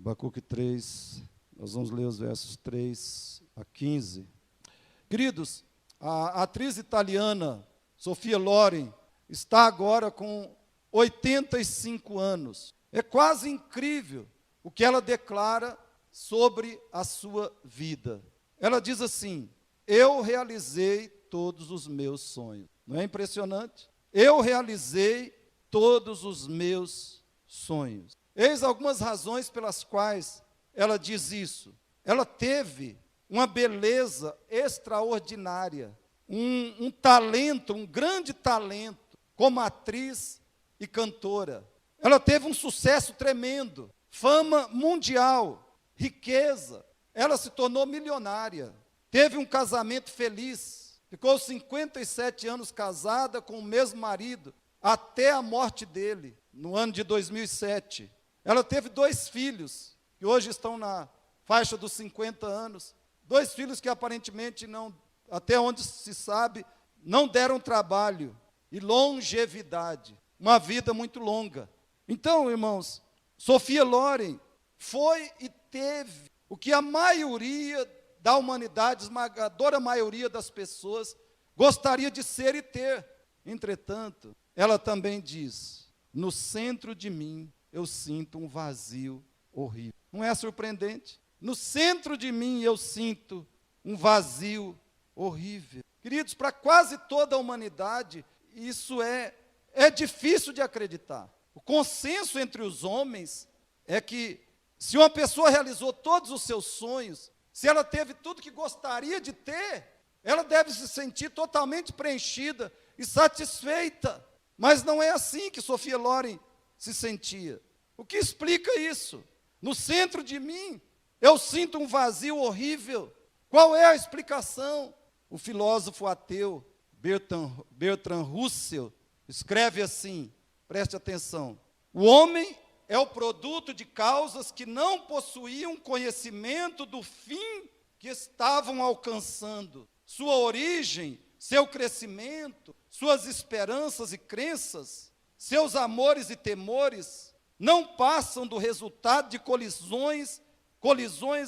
Abacuque 3, nós vamos ler os versos 3 a 15. Queridos, a atriz italiana Sophia Loren está agora com 85 anos. É quase incrível o que ela declara sobre a sua vida. Ela diz assim: eu realizei todos os meus sonhos. Não é impressionante? Eu realizei todos os meus sonhos. Eis algumas razões pelas quais ela diz isso. Ela teve uma beleza extraordinária, um talento, um grande talento, como atriz e cantora. Ela teve um sucesso tremendo, fama mundial, riqueza. Ela se tornou milionária, teve um casamento feliz, ficou 57 anos casada com o mesmo marido, até a morte dele, no ano de 2007. Ela teve 2 filhos, que hoje estão na faixa dos 50 anos, 2 filhos que aparentemente não, até onde se sabe, não deram trabalho e longevidade, uma vida muito longa. Então, irmãos, Sophia Loren foi e teve o que a maioria da humanidade, esmagadora maioria das pessoas, gostaria de ser e ter. Entretanto, ela também diz: no centro de mim eu sinto um vazio horrível. Não é surpreendente? No centro de mim eu sinto um vazio horrível. Queridos, para quase toda a humanidade, isso é difícil de acreditar. O consenso entre os homens é que, se uma pessoa realizou todos os seus sonhos, se ela teve tudo que gostaria de ter, ela deve se sentir totalmente preenchida e satisfeita. Mas não é assim que Sophia Loren se sentia. O que explica isso? No centro de mim, eu sinto um vazio horrível. Qual é a explicação? O filósofo ateu Bertrand Russell escreve assim, preste atenção: o homem é o produto de causas que não possuíam conhecimento do fim que estavam alcançando. Sua origem, seu crescimento, suas esperanças e crenças, seus amores e temores, não passam do resultado de colisões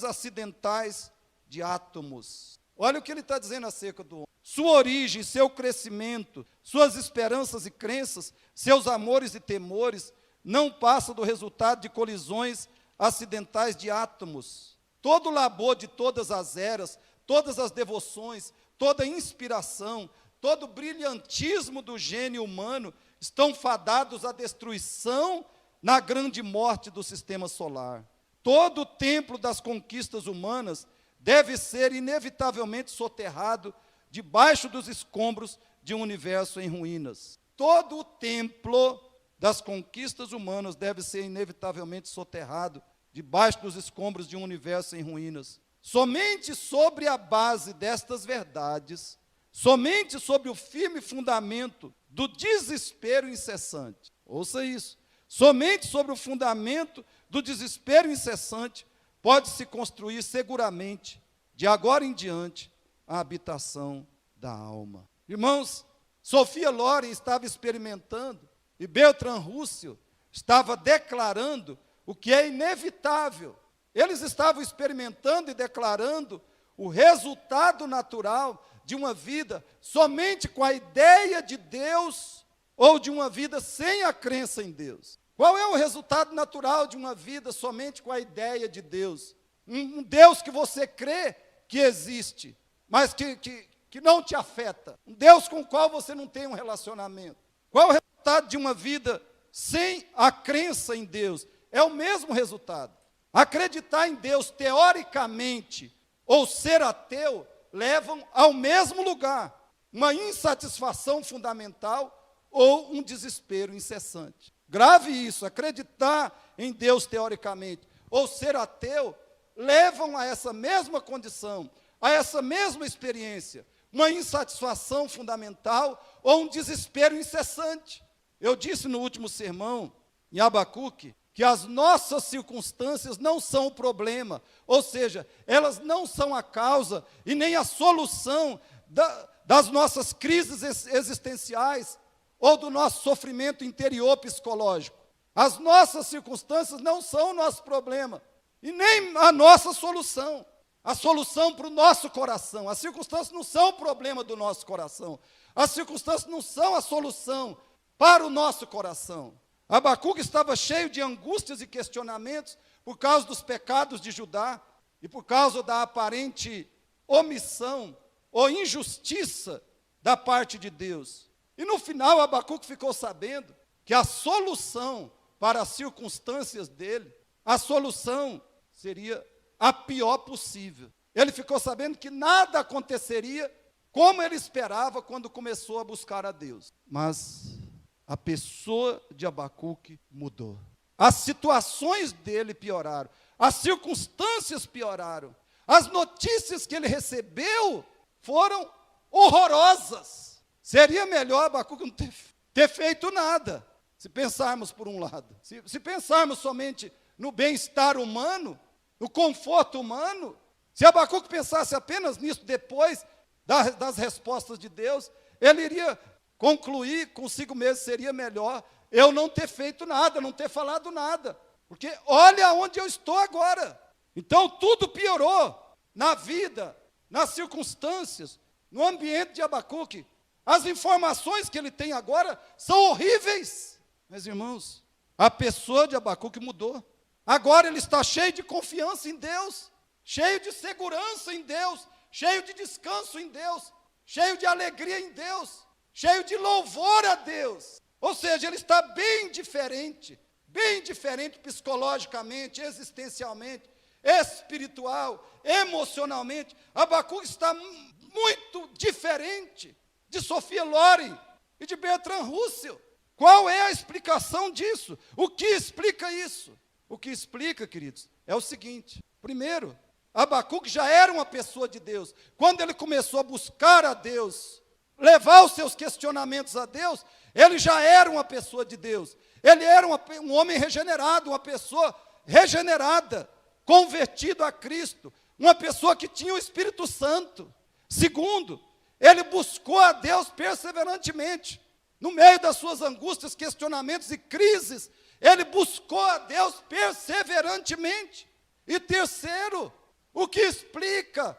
acidentais de átomos. Olha o que ele está dizendo acerca do homem. Sua origem, seu crescimento, suas esperanças e crenças, seus amores e temores, não passam do resultado de colisões acidentais de átomos. Todo o labor de todas as eras, todas as devoções, toda a inspiração, todo o brilhantismo do gênio humano estão fadados à destruição na grande morte do sistema solar. Todo o templo das conquistas humanas deve ser inevitavelmente soterrado debaixo dos escombros de um universo em ruínas. Todo o templo das conquistas humanas deve ser inevitavelmente soterrado debaixo dos escombros de um universo em ruínas. Somente sobre a base destas verdades, somente sobre o firme fundamento do desespero incessante, ouça isso, somente sobre o fundamento do desespero incessante pode-se construir seguramente, de agora em diante, a habitação da alma. Irmãos, Sophia Loren estava experimentando e Bertrand Russell estava declarando o que é inevitável. Eles estavam experimentando e declarando o resultado natural de uma vida somente com a ideia de Deus ou de uma vida sem a crença em Deus. Qual é o resultado natural de uma vida somente com a ideia de Deus? Um Deus que você crê que existe, mas que não te afeta. Um Deus com o qual você não tem um relacionamento. Qual é o resultado de uma vida sem a crença em Deus? É o mesmo resultado. Acreditar em Deus teoricamente ou ser ateu levam ao mesmo lugar. Uma insatisfação fundamental ou um desespero incessante. Grave isso, acreditar em Deus teoricamente ou ser ateu levam a essa mesma condição, a essa mesma experiência, uma insatisfação fundamental ou um desespero incessante. Eu disse no último sermão, em Abacuque, que as nossas circunstâncias não são o problema, ou seja, elas não são a causa e nem a solução das nossas crises existenciais ou do nosso sofrimento interior psicológico. As nossas circunstâncias não são o nosso problema. e nem a nossa solução. A solução para o nosso coração. As circunstâncias não são o problema do nosso coração. As circunstâncias não são a solução para o nosso coração. Abacuque estava cheio de angústias e questionamentos por causa dos pecados de Judá e por causa da aparente omissão ou injustiça da parte de Deus. E no final, Abacuque ficou sabendo que a solução para as circunstâncias dele, a solução seria a pior possível. Ele ficou sabendo que nada aconteceria como ele esperava quando começou a buscar a Deus. Mas a pessoa de Abacuque mudou. As situações dele pioraram, as circunstâncias pioraram, as notícias que ele recebeu foram horrorosas. Seria melhor Abacuque não ter feito nada, se pensarmos por um lado. Se pensarmos somente no bem-estar humano, no conforto humano, se Abacuque pensasse apenas nisso depois das respostas de Deus, ele iria concluir consigo mesmo, seria melhor eu não ter feito nada, não ter falado nada, porque olha onde eu estou agora. Então tudo piorou na vida, nas circunstâncias, no ambiente de Abacuque. As informações que ele tem agora são horríveis. Meus irmãos, a pessoa de Abacuque mudou. Agora ele está cheio de confiança em Deus, cheio de segurança em Deus, cheio de descanso em Deus, cheio de alegria em Deus, cheio de louvor a Deus. Ou seja, ele está bem diferente psicologicamente, existencialmente, espiritual, emocionalmente. Abacuque está muito diferente de Sophia Loren e de Bertrand Russell. Qual é a explicação disso? O que explica isso? O que explica, queridos, é o seguinte. Primeiro, Abacuque já era uma pessoa de Deus. Quando ele começou a buscar a Deus, levar os seus questionamentos a Deus, ele já era uma pessoa de Deus. Ele era um homem regenerado, uma pessoa regenerada, convertido a Cristo, uma pessoa que tinha o Espírito Santo. Segundo, ele buscou a Deus perseverantemente. No meio das suas angústias, questionamentos e crises, ele buscou a Deus perseverantemente. E terceiro, o que explica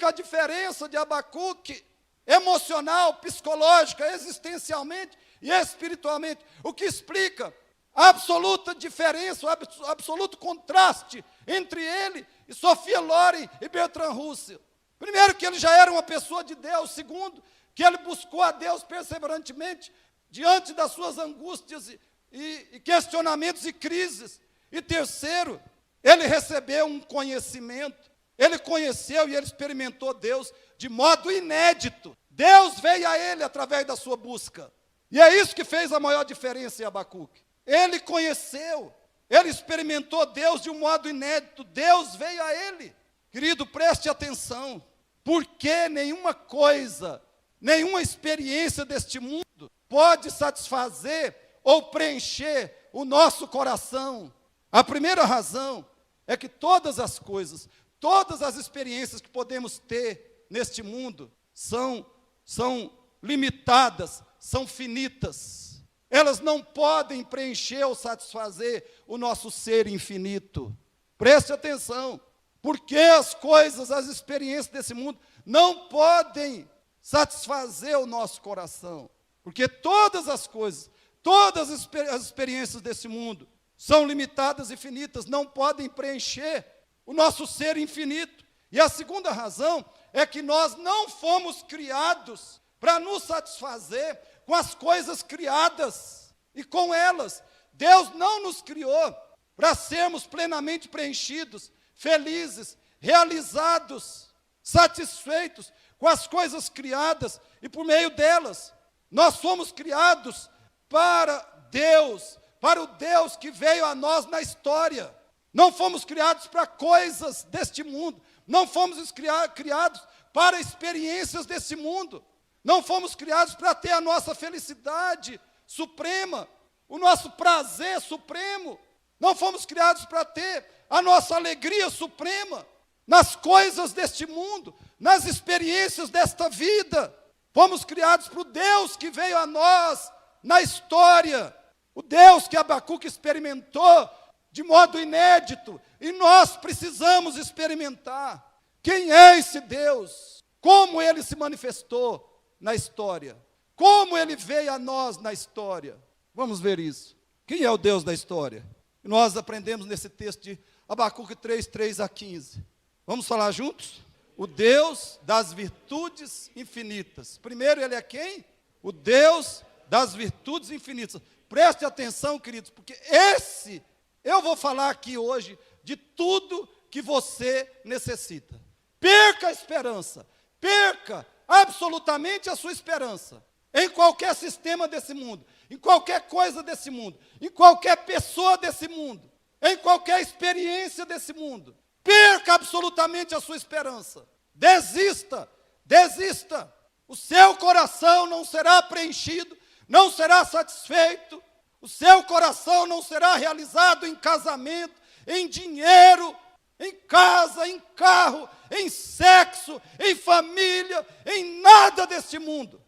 a diferença de Abacuque, emocional, psicológica, existencialmente e espiritualmente, o que explica a absoluta diferença, o absoluto contraste entre ele e Sophia Loren e Bertrand Russell. Primeiro, que ele já era uma pessoa de Deus. Segundo, que ele buscou a Deus perseverantemente diante das suas angústias e questionamentos e crises. E terceiro, ele recebeu um conhecimento, ele conheceu e ele experimentou Deus de modo inédito. Deus veio a ele através da sua busca. E é isso que fez a maior diferença em Abacuque. Ele conheceu, ele experimentou Deus de um modo inédito. Deus veio a ele. Querido, preste atenção, porque nenhuma coisa, nenhuma experiência deste mundo pode satisfazer ou preencher o nosso coração. A primeira razão é que todas as coisas, todas as experiências que podemos ter neste mundo são limitadas, são finitas. Elas não podem preencher ou satisfazer o nosso ser infinito. Preste atenção, porque as coisas, as experiências desse mundo não podem satisfazer o nosso coração. Porque todas as coisas, todas as experiências desse mundo são limitadas e finitas, não podem preencher o nosso ser infinito. E a segunda razão é que nós não fomos criados para nos satisfazer com as coisas criadas e com elas. Deus não nos criou para sermos plenamente preenchidos, felizes, realizados, satisfeitos com as coisas criadas e por meio delas. Nós fomos criados para Deus, para o Deus que veio a nós na história. Não fomos criados para coisas deste mundo, não fomos criados para experiências desse mundo, não fomos criados para ter a nossa felicidade suprema, o nosso prazer supremo, não fomos criados para ter a nossa alegria suprema nas coisas deste mundo, nas experiências desta vida. Fomos criados para o Deus que veio a nós na história, o Deus que Abacuque experimentou de modo inédito, e nós precisamos experimentar quem é esse Deus, como Ele se manifestou na história, como Ele veio a nós na história. Vamos ver isso. Quem é o Deus da história? Nós aprendemos nesse texto de Abacuque 3, 3 a 15. Vamos falar juntos? O Deus das virtudes infinitas. Primeiro, Ele é quem? O Deus das virtudes infinitas. Preste atenção, queridos, porque eu vou falar aqui hoje de tudo que você necessita. Perca a esperança, perca absolutamente a sua esperança em qualquer sistema desse mundo, em qualquer coisa desse mundo, em qualquer pessoa desse mundo, em qualquer experiência desse mundo. Perca absolutamente a sua esperança. Desista, desista. O seu coração não será preenchido, não será satisfeito. O seu coração não será realizado em casamento, em dinheiro, em casa, em carro, em sexo, em família, em nada deste mundo.